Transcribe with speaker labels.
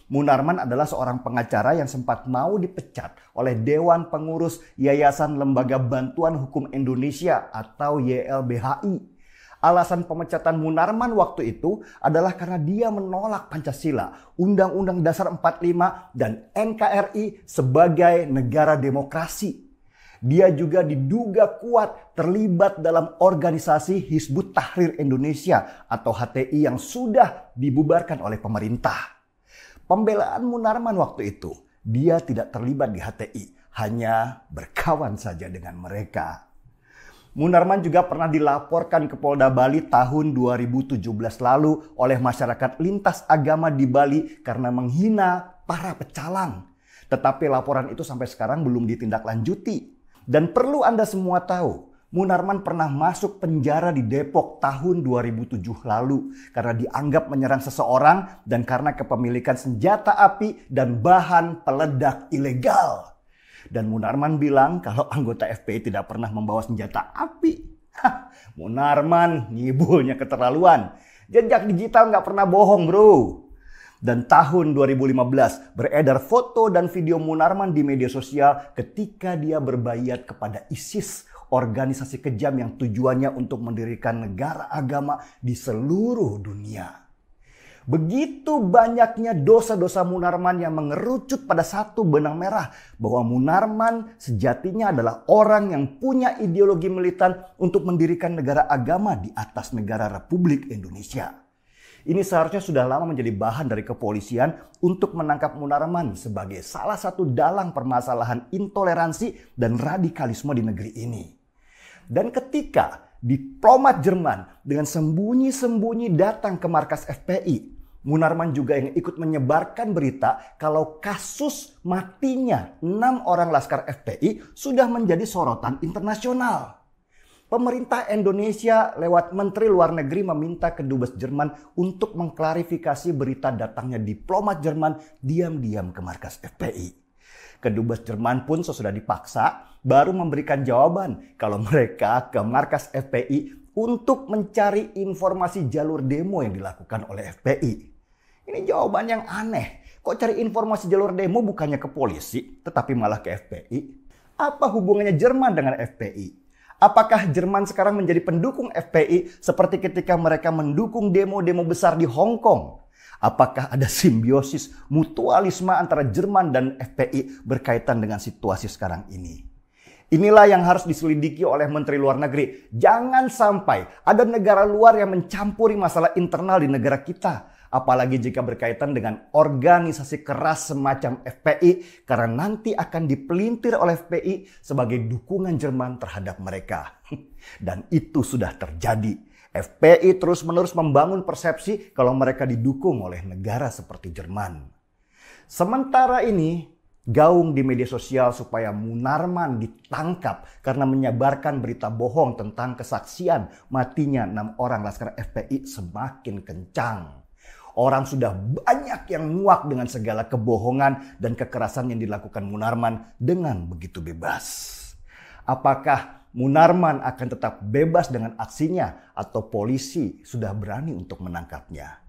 Speaker 1: Munarman adalah seorang pengacara yang sempat mau dipecat oleh Dewan Pengurus Yayasan Lembaga Bantuan Hukum Indonesia atau YLBHI. Alasan pemecatan Munarman waktu itu adalah karena dia menolak Pancasila, Undang-Undang Dasar 45 dan NKRI sebagai negara demokrasi. Dia juga diduga kuat terlibat dalam organisasi Hizbut Tahrir Indonesia atau HTI yang sudah dibubarkan oleh pemerintah. Pembelaan Munarman waktu itu, dia tidak terlibat di HTI, hanya berkawan saja dengan mereka. Munarman juga pernah dilaporkan ke Polda Bali tahun 2017 lalu oleh masyarakat lintas agama di Bali karena menghina para pecalang. Tetapi laporan itu sampai sekarang belum ditindaklanjuti. Dan perlu Anda semua tahu, Munarman pernah masuk penjara di Depok tahun 2007 lalu karena dianggap menyerang seseorang dan karena kepemilikan senjata api dan bahan peledak ilegal. Dan Munarman bilang kalau anggota FPI tidak pernah membawa senjata api. Munarman ngibulnya keterlaluan. Jejak digital nggak pernah bohong bro. Dan tahun 2015 beredar foto dan video Munarman di media sosial ketika dia berbayat kepada ISIS, organisasi kejam yang tujuannya untuk mendirikan negara agama di seluruh dunia. Begitu banyaknya dosa-dosa Munarman yang mengerucut pada satu benang merah bahwa Munarman sejatinya adalah orang yang punya ideologi militan untuk mendirikan negara agama di atas negara Republik Indonesia. Ini seharusnya sudah lama menjadi bahan dari kepolisian untuk menangkap Munarman sebagai salah satu dalang permasalahan intoleransi dan radikalisme di negeri ini. Dan ketika diplomat Jerman dengan sembunyi-sembunyi datang ke markas FPI, Munarman juga yang ikut menyebarkan berita kalau kasus matinya 6 orang laskar FPI sudah menjadi sorotan internasional. Pemerintah Indonesia lewat Menteri Luar Negeri meminta Kedubes Jerman untuk mengklarifikasi berita datangnya diplomat Jerman diam-diam ke markas FPI. Kedubes Jerman pun sesudah dipaksa baru memberikan jawaban kalau mereka ke markas FPI untuk mencari informasi jalur demo yang dilakukan oleh FPI. Ini jawaban yang aneh. Kok cari informasi jalur demo bukannya ke polisi, tetapi malah ke FPI? Apa hubungannya Jerman dengan FPI? Apakah Jerman sekarang menjadi pendukung FPI seperti ketika mereka mendukung demo-demo besar di Hong Kong? Apakah ada simbiosis mutualisme antara Jerman dan FPI berkaitan dengan situasi sekarang ini? Inilah yang harus diselidiki oleh Menteri Luar Negeri. Jangan sampai ada negara luar yang mencampuri masalah internal di negara kita. Apalagi jika berkaitan dengan organisasi keras semacam FPI karena nanti akan dipelintir oleh FPI sebagai dukungan Jerman terhadap mereka. Dan itu sudah terjadi. FPI terus-menerus membangun persepsi kalau mereka didukung oleh negara seperti Jerman. Sementara ini, gaung di media sosial supaya Munarman ditangkap karena menyebarkan berita bohong tentang kesaksian matinya 6 orang laskar FPI semakin kencang. Orang sudah banyak yang muak dengan segala kebohongan dan kekerasan yang dilakukan Munarman dengan begitu bebas. Apakah Munarman akan tetap bebas dengan aksinya atau polisi sudah berani untuk menangkapnya?